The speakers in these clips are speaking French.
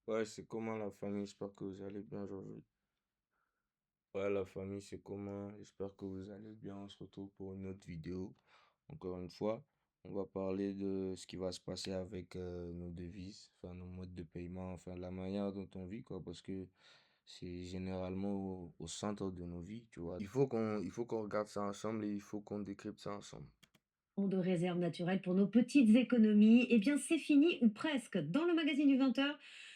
Ouais, c'est comment la famille? J'espère que vous allez bien aujourd'hui. Ouais, la famille, c'est comment? J'espère que vous allez bien. On se retrouve pour une autre vidéo. Encore une fois, on va parler de ce qui va se passer avec nos devises, enfin nos modes de paiement, enfin la manière dont on vit, quoi, parce que c'est généralement au centre de nos vies, tu vois. Il faut qu'on regarde ça ensemble et il faut qu'on décrypte ça ensemble. De réserve naturelle pour nos petites économies, eh bien c'est fini ou presque. Dans le magazine du 20h,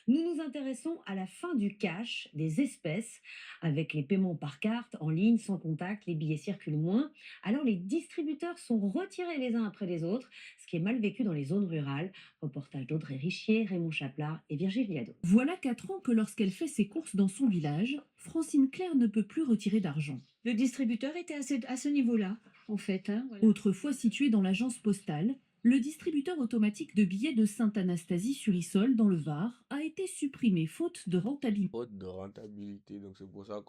nous nous intéressons à la fin du cash, des espèces, avec les paiements par carte, en ligne, sans contact, les billets circulent moins. Alors les distributeurs sont retirés les uns après les autres, ce qui est mal vécu dans les zones rurales. Reportage d'Audrey Richier, Raymond Chaplard et Virginie Viado. Voilà 4 ans que lorsqu'elle fait ses courses dans son village, Francine Claire ne peut plus retirer d'argent. Le distributeur était à ce niveau-là, en fait, hein, voilà. Autrefois situé dans l'agence postale, le distributeur automatique de billets de Sainte-Anastasie-sur-Issole, dans le Var, a été supprimé faute de rentabilité. Faute de rentabilité, donc c'est pour ça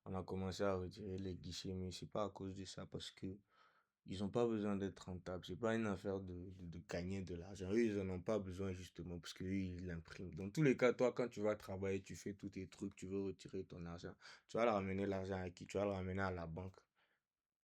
on a commencé à retirer les guichets, mais c'est pas à cause de ça, parce que ils ont pas besoin d'être rentables, c'est pas une affaire de gagner de l'argent, eux ils en ont pas besoin justement, parce que eux, ils l'impriment. Dans tous les cas, toi quand tu vas travailler, tu fais tous tes trucs, tu veux retirer ton argent, tu vas le ramener l'argent à qui? Tu vas le ramener à la banque,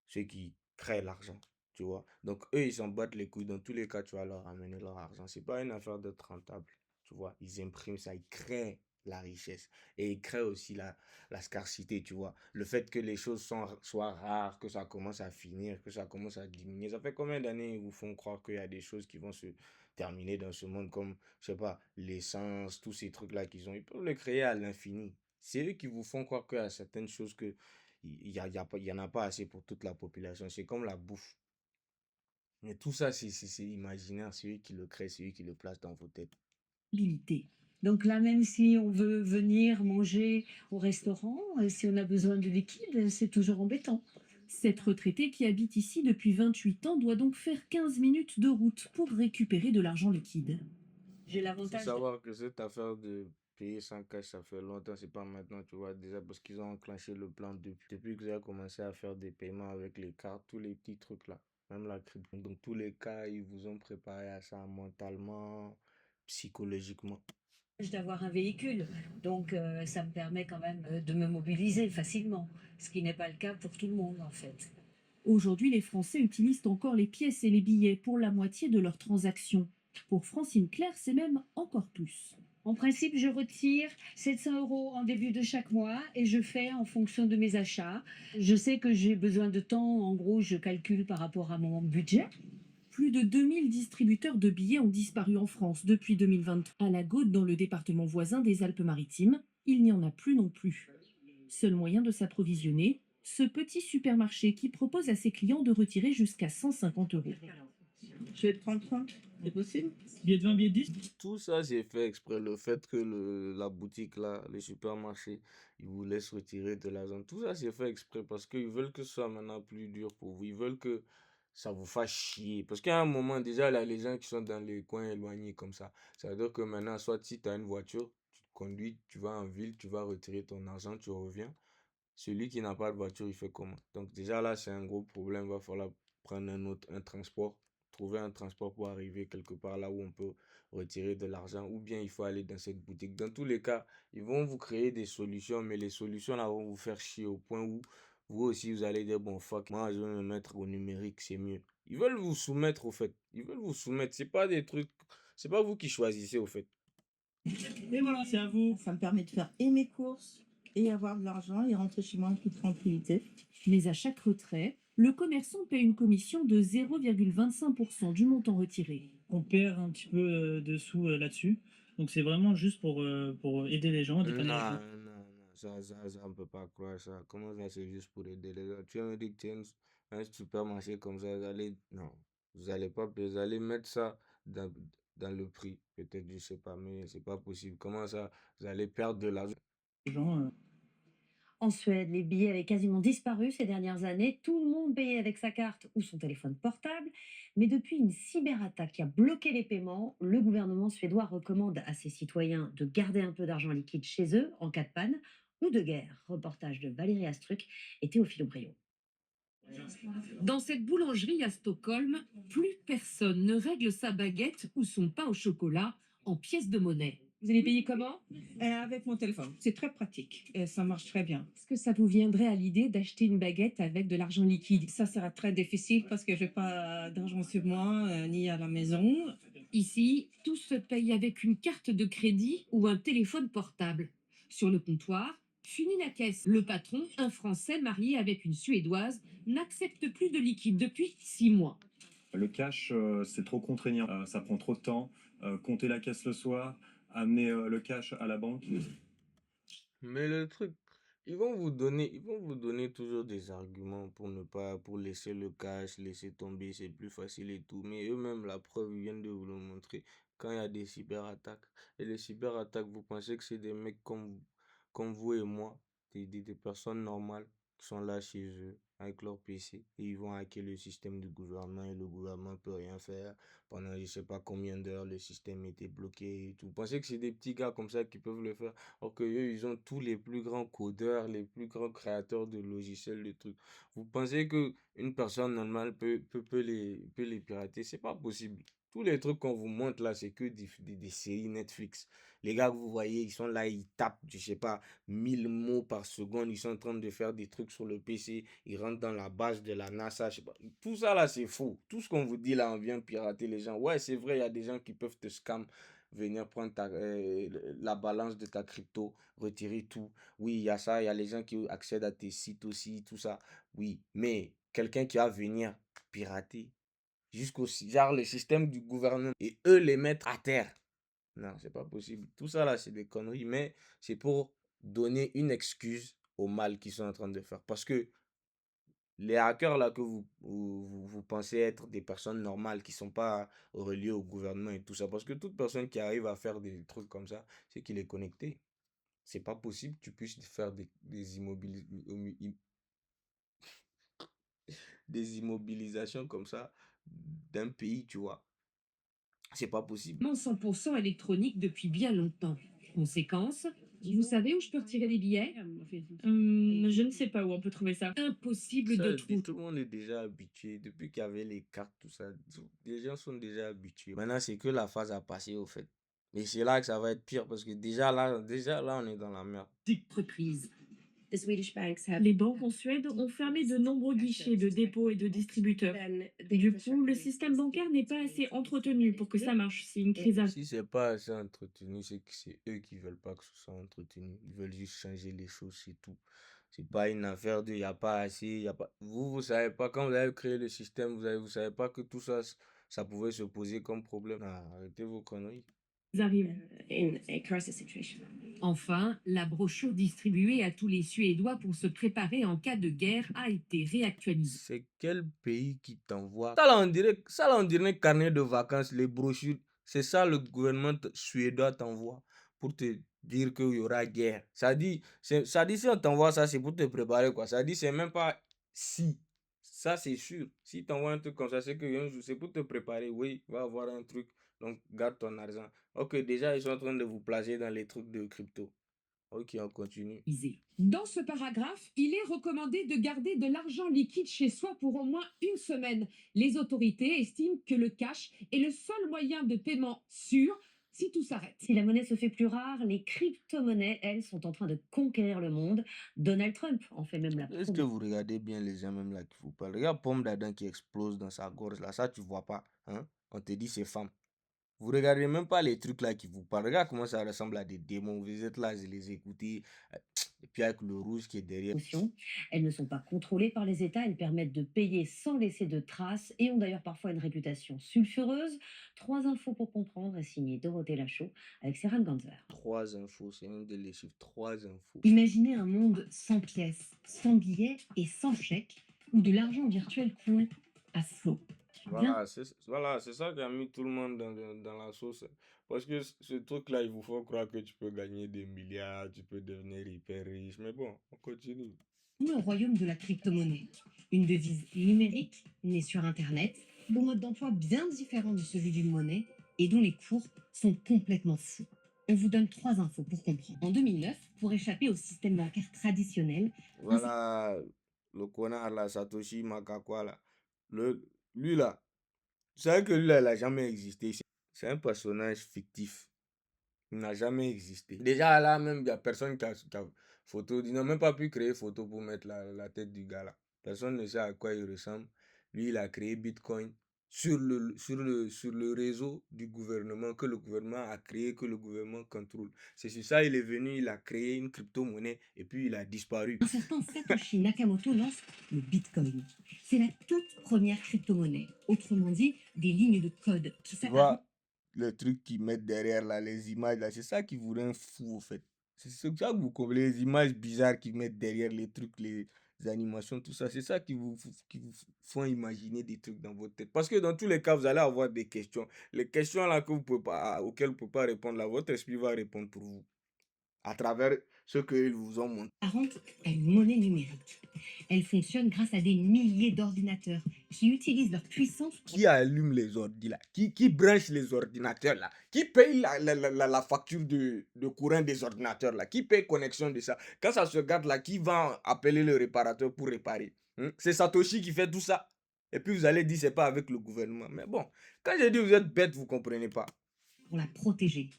ceux qui créent l'argent, tu vois. Donc eux, ils s'en battent les couilles. Dans tous les cas, tu vas leur ramener leur argent. C'est pas une affaire d'être rentable, tu vois. Ils impriment ça, ils créent la richesse et ils créent aussi la scarcité, tu vois. Le fait que les choses soient rares, que ça commence à finir, que ça commence à diminuer. Ça fait combien d'années ils vous font croire qu'il y a des choses qui vont se terminer dans ce monde comme, je sais pas, l'essence, tous ces trucs-là qu'ils ont. Ils peuvent le créer à l'infini. C'est eux qui vous font croire qu'il y a certaines choses que il y en a pas assez pour toute la population. C'est comme la bouffe. Mais tout ça, c'est imaginaire. C'est eux qui le créent, c'est eux qui le placent dans vos têtes. Donc là, même si on veut venir manger au restaurant, si on a besoin de liquide, c'est toujours embêtant. Cette retraitée qui habite ici depuis 28 ans doit donc faire 15 minutes de route pour récupérer de l'argent liquide. J'ai Il faut l'avantage de... savoir que cette affaire de payer sans cash, ça fait longtemps, c'est pas maintenant, tu vois, déjà parce qu'ils ont enclenché le plan depuis que j'ai commencé à faire des paiements avec les cartes, tous les petits trucs là, même la crypto. Donc, tous les cas, ils vous ont préparé à ça mentalement, psychologiquement. d'avoir un véhicule. Donc ça me permet quand même de me mobiliser facilement, ce qui n'est pas le cas pour tout le monde en fait. Aujourd'hui, les Français utilisent encore les pièces et les billets pour la moitié de leurs transactions. Pour Francine Claire, c'est même encore plus. En principe, je retire 700 euros en début de chaque mois et je fais en fonction de mes achats. Je sais que j'ai besoin de temps, en gros, je calcule par rapport à mon budget. Plus de 2000 distributeurs de billets ont disparu en France depuis 2023. À la Gaude, dans le département voisin des Alpes-Maritimes, il n'y en a plus non plus. Seul moyen de s'approvisionner, ce petit supermarché qui propose à ses clients de retirer jusqu'à 150 euros. Je vais te prendre 30, c'est possible? Billet de 20, billet de 10. Tout ça, c'est fait exprès. Le fait que la boutique, là, le supermarché, ils vous laissent retirer de l'argent. Tout ça, c'est fait exprès parce qu'ils veulent que ce soit maintenant plus dur pour vous. Ils veulent que ça vous fasse chier. Parce qu'à un moment, déjà, là, les gens qui sont dans les coins éloignés comme ça veut dire que maintenant, soit si tu as une voiture, tu te conduis, tu vas en ville, tu vas retirer ton argent, tu reviens. Celui qui n'a pas de voiture, il fait comment? Donc déjà là, c'est un gros problème. Il va falloir prendre un transport, trouver un transport pour arriver quelque part là où on peut retirer de l'argent, ou bien il faut aller dans cette boutique. Dans tous les cas, ils vont vous créer des solutions, mais les solutions là vont vous faire chier au point où vous aussi vous allez dire bon fuck, moi je vais me mettre au numérique, c'est mieux. Ils veulent vous soumettre au fait. Ils veulent vous soumettre. C'est pas des trucs, c'est pas vous qui choisissez au fait. Et voilà, c'est à vous. Ça me permet de faire et mes courses et avoir de l'argent et rentrer chez moi en toute tranquillité. Mais à chaque retrait, le commerçant paie une commission de 0,25% du montant retiré. On perd un petit peu de sous là-dessus. Donc c'est vraiment juste pour aider les gens, dépanner les gens. Non, ça, on peut pas croire ça. Comment ça, c'est juste pour aider les gens? Tu me dis que tu as un supermarché comme ça, non, vous allez pas, vous allez mettre ça dans le prix. Peut-être, je sais pas, mais c'est pas possible. Comment ça, vous allez perdre de l'argent? Les gens, En Suède, les billets avaient quasiment disparu ces dernières années. Tout le monde payait avec sa carte ou son téléphone portable. Mais depuis une cyberattaque qui a bloqué les paiements, le gouvernement suédois recommande à ses citoyens de garder un peu d'argent liquide chez eux en cas de panne ou de guerre. Reportage de Valérie Astruc et Théophile Brio. Dans cette boulangerie à Stockholm, plus personne ne règle sa baguette ou son pain au chocolat en pièces de monnaie. Vous allez payer comment? Avec mon téléphone. C'est très pratique. Et ça marche très bien. Est-ce que ça vous viendrait à l'idée d'acheter une baguette avec de l'argent liquide? Ça sera très difficile parce que je n'ai pas d'argent sur moi, ni à la maison. Ici, tout se paye avec une carte de crédit ou un téléphone portable. Sur le comptoir, fini la caisse. Le patron, un Français marié avec une Suédoise, n'accepte plus de liquide depuis 6 mois. Le cash, c'est trop contraignant. Ça prend trop de temps. Compter la caisse le soir, amener le cash à la banque. Mais le truc, ils vont vous donner toujours des arguments pour ne pas, pour laisser le cash, laisser tomber, c'est plus facile et tout. Mais eux-mêmes, la preuve, ils viennent de vous le montrer quand il y a des cyberattaques. Et les cyberattaques, vous pensez que c'est des mecs comme vous et moi, des personnes normales qui sont là chez eux avec leur PC et ils vont hacker le système du gouvernement et le gouvernement peut rien faire. Pendant je sais pas combien d'heures, le système était bloqué et tout. Vous pensez que c'est des petits gars comme ça qui peuvent le faire? Or que eux, ils ont tous les plus grands codeurs, les plus grands créateurs de logiciels, de trucs. Vous pensez que une personne normale peut les pirater? C'est pas possible. Tous les trucs qu'on vous montre là, c'est que des séries Netflix. Les gars que vous voyez, ils sont là, ils tapent, je sais pas, 1000 mots par seconde. Ils sont en train de faire des trucs sur le PC. Ils rentrent dans la base de la NASA, je sais pas. Tout ça là, c'est faux. Tout ce qu'on vous dit là, on vient pirater les gens. Ouais, c'est vrai, il y a des gens qui peuvent te scam, venir prendre la balance de ta crypto, retirer tout. Oui, il y a ça, il y a les gens qui accèdent à tes sites aussi, tout ça. Oui, mais quelqu'un qui va venir pirater genre le système du gouvernement et eux les mettre à terre. Non, c'est pas possible. Tout ça là, c'est des conneries, mais c'est pour donner une excuse au mal qu'ils sont en train de faire. Parce que les hackers là que vous pensez être des personnes normales qui sont pas reliées au gouvernement et tout ça, parce que toute personne qui arrive à faire des trucs comme ça, c'est qu'il est connecté. C'est pas possible que tu puisses faire des immobilisations comme ça d'un pays, tu vois. C'est pas possible. 100% électronique depuis bien longtemps. Conséquence, vous savez où je peux retirer les billets? Je ne sais pas où on peut trouver ça. Impossible Ça, de trouver. tout le monde est déjà habitué. Depuis qu'il y avait les cartes, tout ça, les gens sont déjà habitués. Maintenant, c'est que la phase à passer, au fait. Mais c'est là que ça va être pire parce que déjà là, on est dans la merde. Entreprise. Les banques en Suède ont fermé de nombreux guichets de dépôt et de distributeurs. Du coup, le système bancaire n'est pas assez entretenu pour que ça marche. C'est une crise à... Si c'est pas assez entretenu, c'est que c'est eux qui veulent pas que ce soit entretenu. Ils veulent juste changer les choses, c'est tout. C'est pas une affaire de y a pas assez, y a pas. Vous savez pas, quand vous avez créé le système, vous savez pas que tout ça, ça pouvait se poser comme problème. Ah, arrêtez vos conneries. arrivent. Enfin, la brochure distribuée à tous les Suédois pour se préparer en cas de guerre a été réactualisée. C'est quel pays qui t'envoie? Ça là, on dirait un carnet de vacances, les brochures. C'est ça le gouvernement suédois t'envoie pour te dire qu'il y aura guerre. Ça dit si on t'envoie ça, c'est pour te préparer quoi. Ça dit c'est même pas si. Ça c'est sûr. Si t'envoie un truc comme ça, c'est que un jour, c'est pour te préparer. Oui, il va y avoir un truc. Donc garde ton argent. Ok, déjà ils sont en train de vous placer dans les trucs de crypto. Ok, on continue. Dans ce paragraphe, il est recommandé de garder de l'argent liquide chez soi pour au moins une semaine. Les autorités estiment que le cash est le seul moyen de paiement sûr si tout s'arrête. Si la monnaie se fait plus rare, les crypto-monnaies, elles, sont en train de conquérir le monde. Donald Trump en fait même la Est-ce que vous regardez bien les gens même là qui vous parlent? Regarde Pomme d'Adam qui explose dans sa gorge là, ça tu vois pas, hein? On te dit c'est femme. Vous regardez même pas les trucs là qui vous parlent. Regarde comment ça ressemble à des démons. Vous êtes là, je les écoutez. Et puis avec le rouge qui est derrière. Elles ne sont pas contrôlées par les États, elles permettent de payer sans laisser de traces et ont d'ailleurs parfois une réputation sulfureuse. 3 infos pour comprendre est signé Dorothée Lachaud avec Serhan Ganzer. 3 infos, c'est même de les chiffres. 3 infos. Imaginez un monde sans pièces, sans billets et sans chèques, où de l'argent virtuel coule à flot. Voilà, c'est ça qui a mis tout le monde dans la sauce. Parce que ce truc-là, il vous faut croire que tu peux gagner des milliards, tu peux devenir hyper riche. Mais bon, on continue. Ou un royaume de la crypto-monnaie. Une devise numérique née sur Internet, au mode d'emploi bien différent de celui d'une monnaie et dont les cours sont complètement fous. On vous donne 3 infos pour comprendre. En 2009, pour échapper au système bancaire traditionnel, Voilà, le connard là, Satoshi Makakwa là. Lui là, vous savez que lui là, il a jamais existé. C'est un personnage fictif. Il n'a jamais existé. Déjà là, même, il n'y a personne qui a photo. Ils n'ont même pas pu créer photo pour mettre la tête du gars là. Personne ne sait à quoi il ressemble. Lui, il a créé Bitcoin sur le réseau du gouvernement, que le gouvernement a créé, que le gouvernement contrôle. C'est sur ça il est venu, il a créé une crypto-monnaie et puis il a disparu. Un certain Satoshi Nakamoto lance le Bitcoin. C'est la toute première crypto-monnaie. Autrement dit, des lignes de code qui Tu servent à vois, le truc qu'ils mettent derrière là, les images là, c'est ça qui vous rend fou au fait. C'est ça que vous comprenez, les images bizarres qu'ils mettent derrière les trucs, les animations, tout ça. C'est ça qui vous font imaginer des trucs dans votre tête. Parce que dans tous les cas, vous allez avoir des questions. Les questions là que vous pouvez pas, auxquelles vous ne pouvez pas répondre là, votre esprit va répondre pour vous. À travers ce qu'ils vous ont montré. apparentes à une monnaie numérique. Elle fonctionne grâce à des milliers d'ordinateurs qui utilisent leur puissance pour Qui allume les ordi là? Qui branche les ordinateurs là? Qui paye la facture de courant des ordinateurs là? Qui paye connexion de ça? Quand ça se garde là, qui va appeler le réparateur pour réparer? C'est Satoshi qui fait tout ça. Et puis vous allez dire c'est pas avec le gouvernement. Mais bon, quand j'ai dit vous êtes bête, vous comprenez pas. la protéger.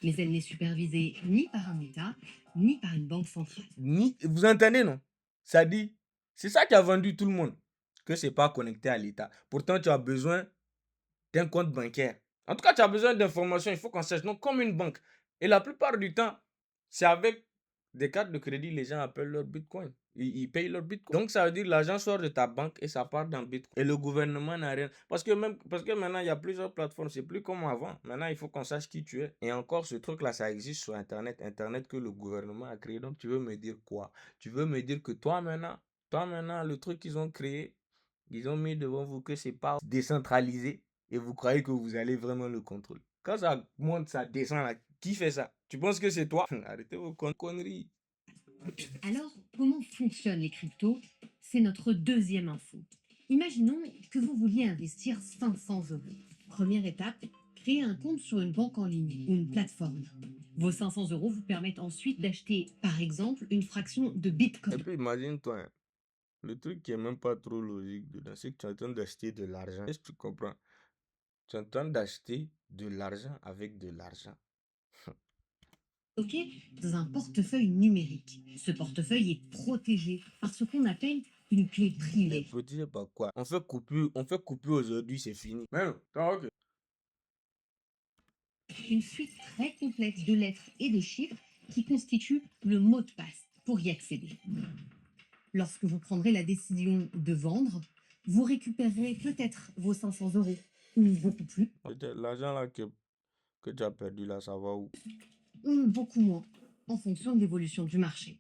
Mais elle n'est supervisée ni par un État, ni par une banque centrale. Vous entendez non? Ça dit, c'est ça qui a vendu tout le monde. Que c'est pas connecté à l'État. Pourtant, tu as besoin d'un compte bancaire. En tout cas, tu as besoin d'informations, il faut qu'on sache. Donc, comme une banque. Et la plupart du temps, c'est avec des cartes de crédit, les gens appellent leur Bitcoin. Ils payent leur Bitcoin. Donc, ça veut dire que l'argent sort de ta banque et ça part dans Bitcoin. Et le gouvernement n'a rien. Parce que maintenant, il y a plusieurs plateformes. C'est plus comme avant. Maintenant, il faut qu'on sache qui tu es. Et encore, ce truc-là, ça existe sur Internet. Internet que le gouvernement a créé. Donc, tu veux me dire quoi? Tu veux me dire que toi, maintenant, le truc qu'ils ont créé, ils ont mis devant vous que c'est pas décentralisé et vous croyez que vous allez vraiment le contrôler. Quand ça monte, ça descend là, qui fait ça? Tu penses que c'est toi? Arrêtez vos conneries. Alors, comment fonctionnent les cryptos? C'est notre deuxième info. Imaginons que vous vouliez investir 500 euros. Première étape, créer un compte sur une banque en ligne ou une plateforme. Vos 500 euros vous permettent ensuite d'acheter, par exemple, une fraction de Et Bitcoin. puis imagine-toi, hein, le truc qui est même pas trop logique dedans, c'est que tu es en train d'acheter de l'argent. Est-ce que tu comprends? Tu es en train d'acheter de l'argent avec de l'argent. Stocké dans un portefeuille numérique. Ce portefeuille est protégé par ce qu'on appelle une clé Mais privée. protégé par quoi? On fait coupure aujourd'hui, c'est fini. Mais non, ok. Une suite très complexe de lettres et de chiffres qui constitue le mot de passe pour y accéder. Lorsque vous prendrez la décision de vendre, vous récupérerez peut-être vos 500 euros ou beaucoup plus L'argent là que tu as perdu là, ça va où? ou beaucoup moins en fonction de l'évolution du marché.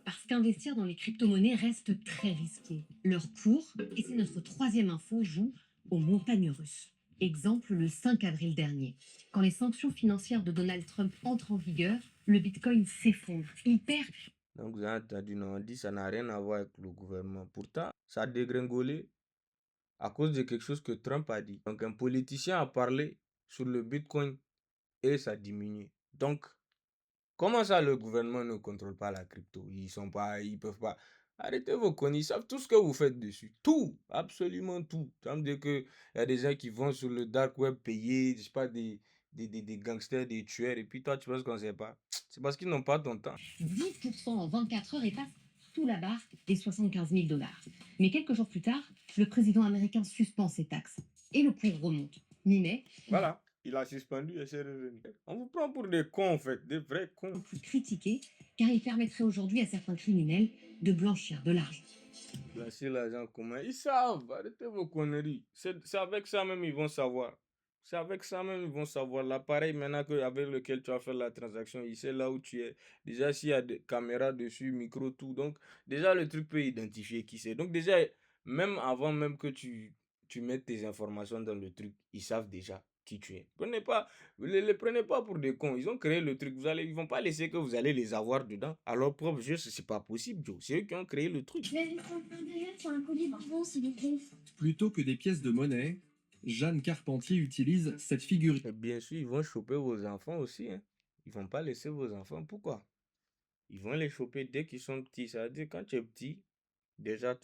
Parce qu'investir dans les crypto-monnaies reste très risqué. Leur cours, et c'est notre troisième info, joue aux montagnes russes. Exemple le 5 avril dernier. Quand les sanctions financières de Donald Trump entrent en vigueur, le Bitcoin s'effondre. Il perd. Donc vous avez entendu, non, on dit ça n'a rien à voir avec le gouvernement. Pourtant, ça a dégringolé à cause de quelque chose que Trump a dit. Donc un politicien a parlé sur le Bitcoin et ça a diminué. Donc, comment ça le gouvernement ne contrôle pas la crypto? Ils peuvent pas. Arrêtez vos conneries, ils savent tout ce que vous faites dessus. Tout, absolument tout. Ça veut dire qu'il y a des gens qui vont sur le dark web payer, je sais pas, des gangsters, des tueurs, et puis toi tu penses qu'on sait pas. C'est parce qu'ils n'ont pas ton temps. 10% en 24 heures et passe sous la barre des 75 000 dollars. Mais quelques jours plus tard, le président américain suspend ses taxes et le cours remonte. Mi-mai, Voilà, il a suspendu et c'est revenu. On vous prend pour des cons en fait, des vrais cons. plus critiqué car il permettrait aujourd'hui à certains criminels de blanchir de l'argent. Placer l'argent comment? Ils savent, arrêtez vos conneries. C'est avec ça même ils vont savoir. C'est avec ça même ils vont savoir. L'appareil maintenant avec lequel tu vas faire la transaction, il sait là où tu es. Déjà s'il y a des caméras dessus, micro, tout. Donc déjà le truc peut identifier qui c'est. Donc déjà, même avant même que tu mettes tes informations dans le truc, ils savent déjà qui tu es. Les prenez pas pour des cons. Ils ont créé le truc. Ils vont pas laisser que vous allez les avoir dedans. À leur propre jeu, c'est pas possible, Joe. C'est eux qui ont créé le truc. Plutôt que des pièces de monnaie, Jeanne Carpentier utilise cette figurine. Et bien sûr, ils vont choper vos enfants aussi, hein. Ils vont pas laisser vos enfants. Pourquoi? Ils vont les choper dès qu'ils sont petits. Ça veut dire quand tu es petit, déjà,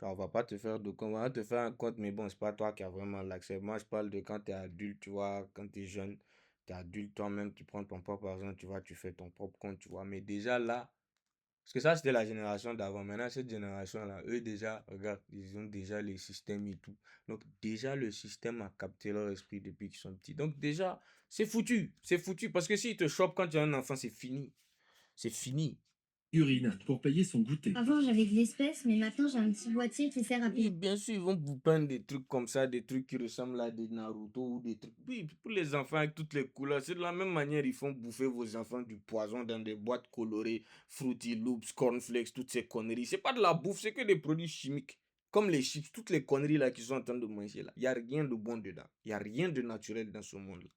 on va pas te faire de compte. On va te faire un compte, mais bon, c'est pas toi qui as vraiment l'accès. Moi, je parle de quand tu es adulte, tu vois, quand tu es jeune. T'es adulte toi-même, tu prends ton propre argent, tu vois, tu fais ton propre compte, tu vois. Mais déjà là, parce que ça, c'était la génération d'avant. Maintenant, cette génération-là, eux déjà, regarde, ils ont déjà les systèmes et tout. Donc, déjà, le système a capté leur esprit depuis qu'ils sont petits. Donc, déjà, c'est foutu. C'est foutu. Parce que s'ils te chopent quand tu es un enfant, c'est fini. C'est fini. Figurine pour payer son goûter. Avant, j'avais de l'espèce, mais maintenant, j'ai un petit boîtier qui sert à Oui, payer. bien sûr, ils vont vous peindre des trucs comme ça, des trucs qui ressemblent à des Naruto ou des trucs. Oui, pour les enfants avec toutes les couleurs, c'est de la même manière, ils font bouffer vos enfants du poison dans des boîtes colorées, Fruity Loops, Cornflakes, toutes ces conneries. C'est pas de la bouffe, c'est que des produits chimiques. Comme les chips, toutes les conneries là qu'ils sont en train de manger là. Il n'y a rien de bon dedans. Il n'y a rien de naturel dans ce monde-là.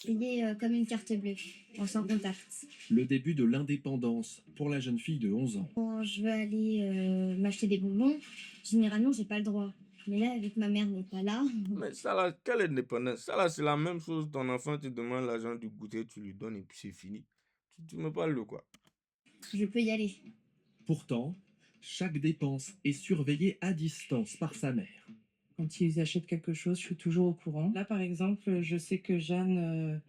Payer comme une carte bleue, en sans contact. Le début de l'indépendance pour la jeune fille de 11 ans. Quand je veux aller m'acheter des bonbons, généralement, j'ai pas le droit. Mais là, avec ma mère n'est pas là, Mais ça là, quelle indépendance? Ça là, c'est la même chose. Ton enfant te demande l'argent du goûter, tu lui donnes et puis c'est fini. Tu me parles de quoi? je peux y aller. Pourtant, chaque dépense est surveillée à distance par sa mère. Quand ils achètent quelque chose, je suis toujours au courant. Là, par exemple, je sais que Jeanne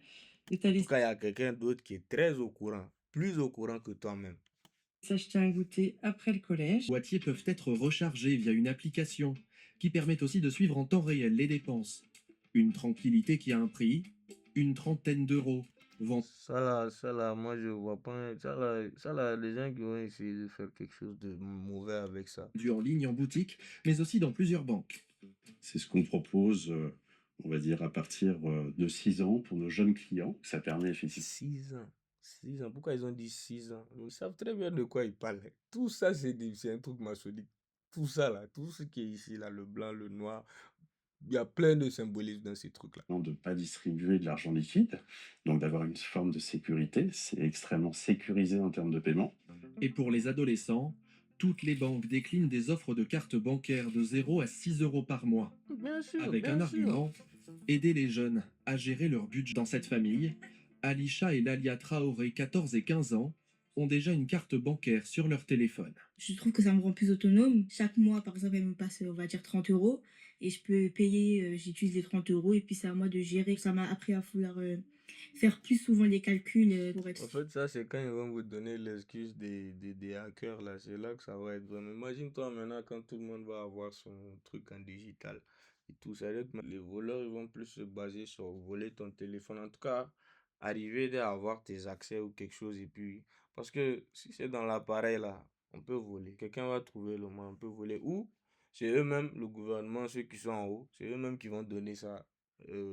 est allée En tout cas, il y a quelqu'un d'autre qui est très au courant, plus au courant que toi-même. s'acheter un goûter après le collège. Les boîtiers peuvent être rechargés via une application qui permet aussi de suivre en temps réel les dépenses. Une tranquillité qui a un prix, une trentaine d'euros. Ça là, moi je vois pas. Ça là, les gens qui vont essayer de faire quelque chose de mauvais avec ça. Vendu en ligne, en boutique, mais aussi dans plusieurs banques. C'est ce qu'on propose, on va dire, à partir de 6 ans pour nos jeunes clients. Ça permet effectivement. 6 ans. 6 ans. Pourquoi ils ont dit 6 ans? Ils savent très bien de quoi ils parlent. Tout ça, c'est un truc maçonnique. Tout ça là, tout ce qui est ici là, le blanc, le noir, il y a plein de symbolisme dans ces trucs là. De ne pas distribuer de l'argent liquide, donc d'avoir une forme de sécurité. C'est extrêmement sécurisé en termes de paiement. Et pour les adolescents, toutes les banques déclinent des offres de cartes bancaires de 0 à 6 euros par mois. Bien sûr, Avec bien un sûr. argument, aider les jeunes à gérer leur budget. Dans cette famille, Alisha et Lalia Traoré, 14 et 15 ans, ont déjà une carte bancaire sur leur téléphone. Je trouve que ça me rend plus autonome. Chaque mois, par exemple, elle me passe, on va dire, 30 euros. Et je peux payer, j'utilise les 30 euros. Et puis, c'est à moi de gérer. Ça m'a appris à vouloir faire plus souvent les calculs pour être... En fait, ça, c'est quand ils vont vous donner l'excuse des hackers, là. C'est là que ça va être vraiment. Imagine-toi maintenant quand tout le monde va avoir son truc en digital et tout ça. Les voleurs, ils vont plus se baser sur voler ton téléphone. En tout cas, arriver à avoir tes accès ou quelque chose. Et puis, parce que si c'est dans l'appareil, là, on peut voler. Quelqu'un va trouver le moyen, on peut voler. Ou c'est eux-mêmes, le gouvernement, ceux qui sont en haut, c'est eux-mêmes qui vont donner ça,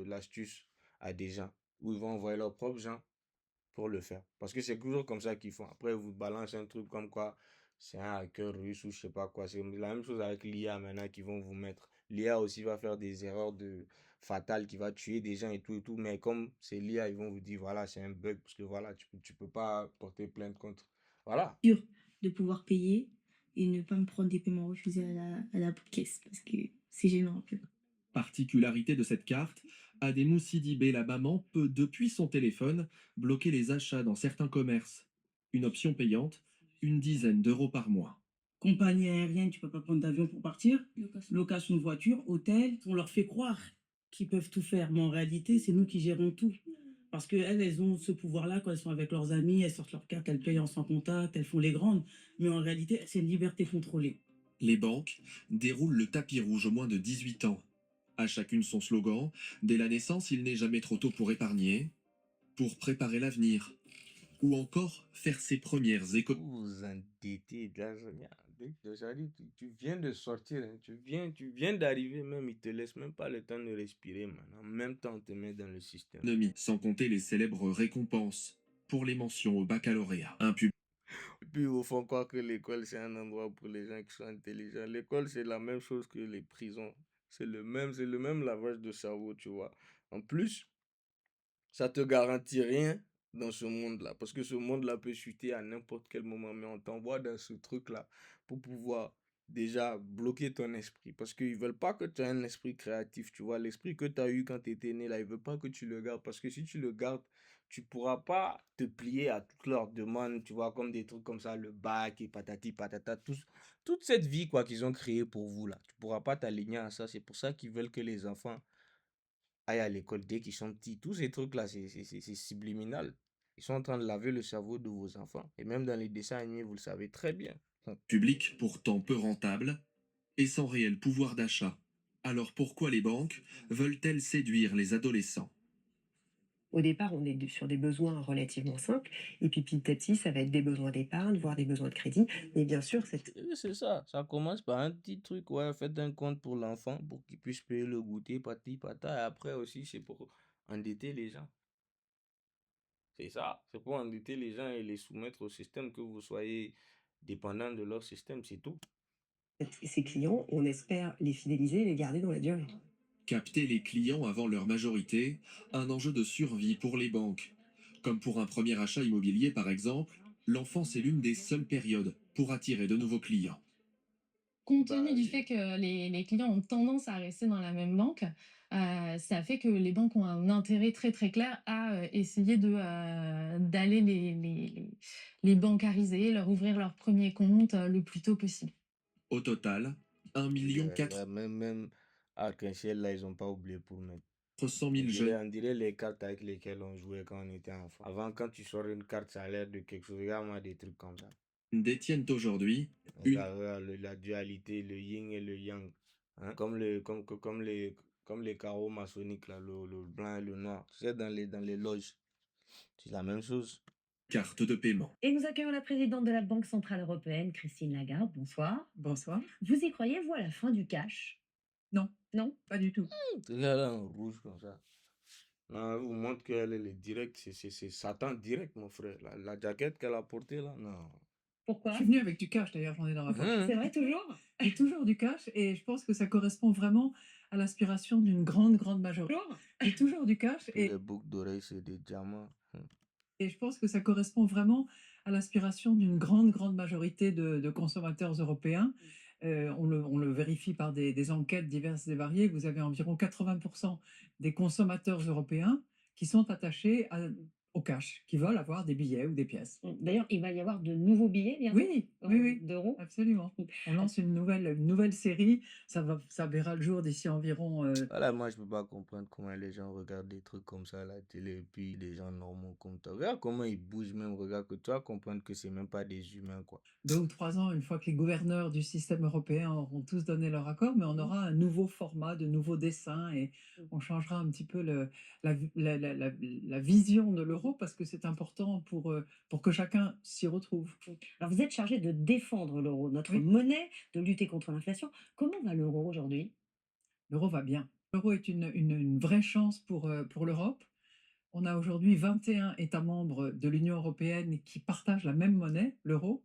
l'astuce à des gens. Ou ils vont envoyer leurs propres gens pour le faire. Parce que c'est toujours comme ça qu'ils font. Après, vous balancez un truc comme quoi c'est un hacker russe ou je sais pas quoi. C'est la même chose avec l'IA maintenant qu'ils vont vous mettre. L'IA aussi va faire des erreurs fatales qui va tuer des gens et tout et tout. Mais comme c'est l'IA, ils vont vous dire voilà, c'est un bug parce que voilà, tu peux pas porter plainte contre. Voilà. Sûr de pouvoir payer et ne pas me prendre des paiements refusés à la caisse. Parce que c'est gênant un peu. Particularité de cette carte, Ademou Sidibé, la maman, peut depuis son téléphone bloquer les achats dans certains commerces. Une option payante, une dizaine d'euros par mois. Compagnie aérienne, tu peux pas prendre d'avion pour partir. Location de voiture, hôtel. On leur fait croire qu'ils peuvent tout faire. Mais en réalité, c'est nous qui gérons tout. Parce qu'elles, elles ont ce pouvoir-là quand elles sont avec leurs amis, elles sortent leur carte, elles payent en sans contact, elles font les grandes. Mais en réalité, c'est une liberté contrôlée. Les banques déroulent le tapis rouge aux moins de 18 ans. À chacune son slogan. Dès la naissance, il n'est jamais trop tôt pour épargner, pour préparer l'avenir, ou encore faire ses premières économies. Vous endettez de l'argent. Tu viens de sortir, hein. Tu viens d'arriver même, ils te laissent même pas le temps de respirer, man. En même temps, on te met dans le système. Sans compter les célèbres récompenses pour les mentions au baccalauréat. Un pub. Et puis, ils vous font croire que l'école, c'est un endroit pour les gens qui sont intelligents. L'école, c'est la même chose que les prisons. C'est le même lavage de cerveau, tu vois. En plus, ça te garantit rien dans ce monde-là. Parce que ce monde-là peut chuter à n'importe quel moment. Mais on t'envoie dans ce truc-là pour pouvoir déjà bloquer ton esprit. Parce qu'ils veulent pas que tu aies un esprit créatif, tu vois. L'esprit que tu as eu quand tu étais né, là, ils veulent pas que tu le gardes. Parce que si tu le gardes, tu pourras pas te plier à toutes leurs demandes, tu vois, comme des trucs comme ça, le bac et patati patata, toute cette vie, quoi, qu'ils ont créée pour vous, là. Tu pourras pas t'aligner à ça. C'est pour ça qu'ils veulent que les enfants aillent à l'école dès qu'ils sont petits. Tous ces trucs-là, c'est subliminal. Ils sont en train de laver le cerveau de vos enfants. Et même dans les dessins animés, vous le savez très bien. Public pourtant peu rentable et sans réel pouvoir d'achat. Alors pourquoi les banques veulent-elles séduire les adolescents? Au départ, on est sur des besoins relativement simples, et puis petit à petit, ça va être des besoins d'épargne, voire des besoins de crédit. Mais bien sûr, C'est ça. Ça commence par un petit truc. Ouais, faites un compte pour l'enfant pour qu'il puisse payer le goûter, pati, pata. Et après aussi, c'est pour endetter les gens. C'est ça. C'est pour endetter les gens et les soumettre au système, que vous soyez dépendant de leur système, c'est tout. ces clients, on espère les fidéliser et les garder dans la durée. Capter les clients avant leur majorité, un enjeu de survie pour les banques. Comme pour un premier achat immobilier par exemple, l'enfance est l'une des seules périodes pour attirer de nouveaux clients. Compte tenu du fait que les clients ont tendance à rester dans la même banque, ça fait que les banques ont un intérêt très très clair à essayer d'aller les bancariser, leur ouvrir leur premier compte le plus tôt possible. Au total, 1,4 million Même Arc-en-Ciel, là, ils n'ont pas oublié pour mettre. 400 000 jeunes. On dirait les cartes avec lesquelles on jouait quand on était enfant. Avant, quand tu sors une carte, ça a l'air de quelque chose. Regarde-moi des trucs comme ça. Détiennent aujourd'hui la dualité, le yin et le yang. Hein? Comme les carreaux maçonniques, là, le blanc et le noir. Tu sais, dans les loges. C'est la même chose. Carte de paiement. Et nous accueillons la présidente de la Banque Centrale Européenne, Christine Lagarde. Bonsoir. Bonsoir. Vous y croyez, vous, à la fin du cash? Non. Non? Pas du tout. Là, en rouge comme ça. Non, elle vous montre qu'elle est directe. C'est Satan direct, mon frère. La jaquette qu'elle a portée, là, non. Pourquoi? Je suis venue avec du cash d'ailleurs, j'en ai dans ma poche. C'est vrai, toujours? J'ai toujours du cash et je pense que ça correspond vraiment à l'aspiration d'une grande majorité. J'ai toujours du cash et Les boucles d'oreilles, c'est des diamants. je pense que ça correspond vraiment à l'aspiration d'une grande majorité de consommateurs européens. On le vérifie par des enquêtes diverses et variées. Vous avez environ 80% des consommateurs européens qui sont attachés au cash, qui veulent avoir des billets ou des pièces. D'ailleurs, il va y avoir de nouveaux billets bientôt. Oui, d'euros. absolument. On lance une nouvelle série. Ça verra le jour d'ici environ. Voilà, moi, je peux pas comprendre comment les gens regardent des trucs comme ça à la télé et puis des gens normaux comme toi. Regarde comment ils bougent même. Regarde que tu vas comprendre que c'est même pas des humains, quoi. 2 ou 3 ans, une fois que les gouverneurs du système européen auront tous donné leur accord, mais on aura un nouveau format, de nouveaux dessins et on changera un petit peu la vision de l'euro parce que c'est important pour que chacun s'y retrouve. Alors, vous êtes chargé de défendre l'euro, notre monnaie, de lutter contre l'inflation. Comment va l'euro aujourd'hui? L'euro va bien. L'euro est une vraie chance pour l'Europe. On a aujourd'hui 21 États membres de l'Union européenne qui partagent la même monnaie, l'euro.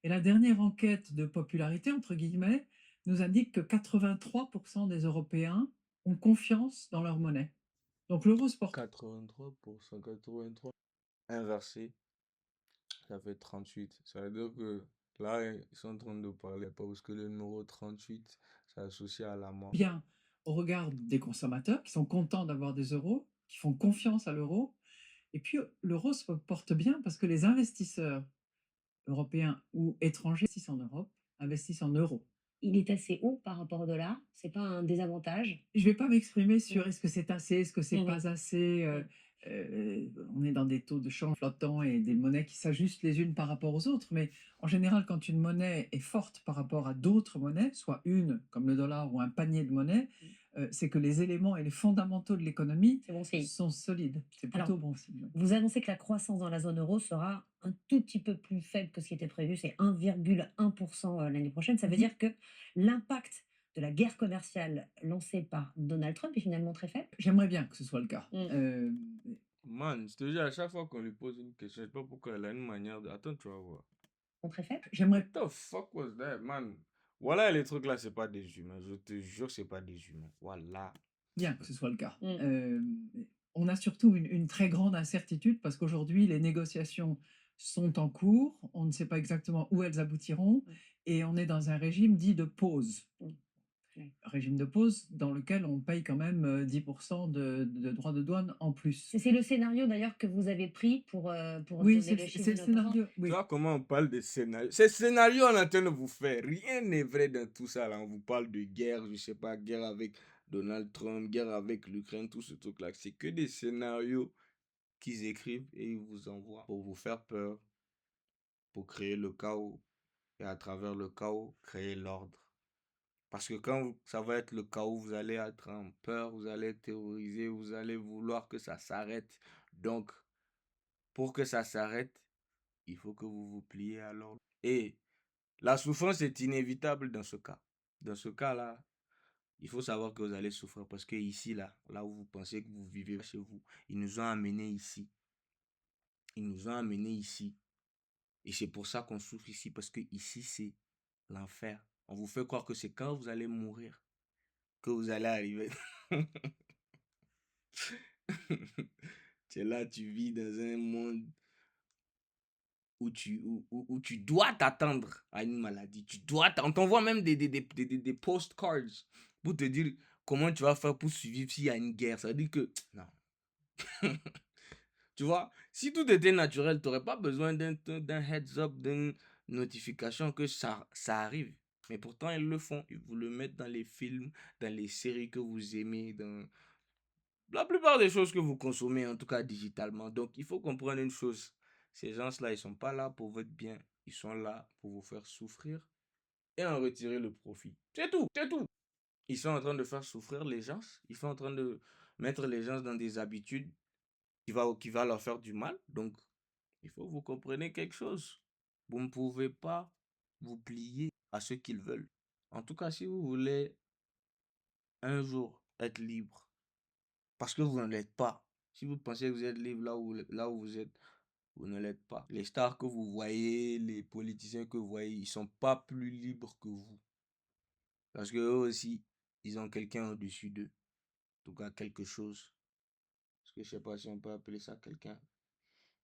Et la dernière enquête de popularité, entre guillemets, nous indique que 83% des Européens ont confiance dans leur monnaie. Donc l'euro se porte. 83%, 83. Inversé, ça fait 38. Ça veut dire que là, ils sont en train de parler parce que le numéro 38, c'est associé à la mort. Bien au regard des consommateurs qui sont contents d'avoir des euros, qui font confiance à l'euro. Et puis l'euro se porte bien parce que les investisseurs européens ou étrangers investissent en Europe, investissent en euros. Il est assez haut par rapport au dollar. C'est pas un désavantage? Je ne vais pas m'exprimer sur est-ce que c'est assez, est-ce que c'est pas assez. On est dans des taux de change flottants et des monnaies qui s'ajustent les unes par rapport aux autres. Mais en général, quand une monnaie est forte par rapport à d'autres monnaies, soit une comme le dollar ou un panier de monnaies, c'est que les éléments et les fondamentaux de l'économie sont solides. C'est plutôt bon signe. Vous annoncez que la croissance dans la zone euro sera un tout petit peu plus faible que ce qui était prévu, c'est 1,1% l'année prochaine. Ça veut dire que l'impact de la guerre commerciale lancée par Donald Trump est finalement très faible? J'aimerais bien que ce soit le cas. Man, je te dis, à chaque fois qu'on lui pose une question, je sais pas pourquoi elle a une manière de... Attends, tu vas voir. Sont très faibles? J'aimerais... What the fuck was that, man? Voilà, les trucs là, c'est pas des humains. Je te jure, c'est pas des humains. Voilà. Bien que ce soit le cas. On a surtout une très grande incertitude parce qu'aujourd'hui, les négociations sont en cours. On ne sait pas exactement où elles aboutiront et on est dans un régime dit de pause. Régime de pause dans lequel on paye quand même 10% de droits de douane en plus. C'est le scénario d'ailleurs que vous avez pris pour oui, donner c'est le scénario. Oui. Tu vois comment on parle de scénario? C'est scénario on est en train de vous faire. Rien n'est vrai dans tout ça là. On vous parle de guerre, je sais pas, guerre avec Donald Trump, guerre avec l'Ukraine, tout ce truc-là. C'est que des scénarios qu'ils écrivent et ils vous envoient pour vous faire peur, pour créer le chaos et à travers le chaos, créer l'ordre. Parce que quand ça va être le chaos, vous allez être en peur, vous allez être terrorisé, vous allez vouloir que ça s'arrête. Donc, pour que ça s'arrête, il faut que vous vous pliez à l'ordre. Et la souffrance est inévitable dans ce cas. Dans ce cas-là, il faut savoir que vous allez souffrir parce que ici, là où vous pensez que vous vivez chez vous, ils nous ont amenés ici. Ils nous ont amenés ici. Et c'est pour ça qu'on souffre ici parce que ici, c'est l'enfer. On vous fait croire que c'est quand vous allez mourir que vous allez arriver. Tu es là, tu vis dans un monde où tu dois t'attendre à une maladie. On t'envoie même des postcards pour te dire comment tu vas faire pour survivre s'il y a une guerre. Ça veut dire que, non. Tu vois, si tout était naturel, tu n'aurais pas besoin d'un heads up, d'une notification que ça arrive. Mais pourtant, ils le font. Ils vous le mettent dans les films, dans les séries que vous aimez, dans la plupart des choses que vous consommez, en tout cas digitalement. Donc, il faut comprendre une chose. Ces gens-là, ils ne sont pas là pour votre bien. Ils sont là pour vous faire souffrir et en retirer le profit. C'est tout, c'est tout. Ils sont en train de faire souffrir les gens. Ils sont en train de mettre les gens dans des habitudes qui va leur faire du mal. Donc, il faut que vous compreniez quelque chose. Vous ne pouvez pas vous plier à ce qu'ils veulent. En tout cas, si vous voulez un jour être libre, parce que vous ne l'êtes pas. Si vous pensez que vous êtes libre là où vous êtes, vous ne l'êtes pas. Les stars que vous voyez, les politiciens que vous voyez, ils ne sont pas plus libres que vous. Parce que eux aussi, ils ont quelqu'un au-dessus d'eux. En tout cas, quelque chose. Parce que je ne sais pas si on peut appeler ça quelqu'un.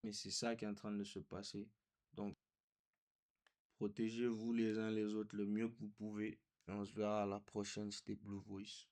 Mais c'est ça qui est en train de se passer. Donc, protégez-vous les uns les autres le mieux que vous pouvez. Et on se verra à la prochaine. C'était Blue Voice.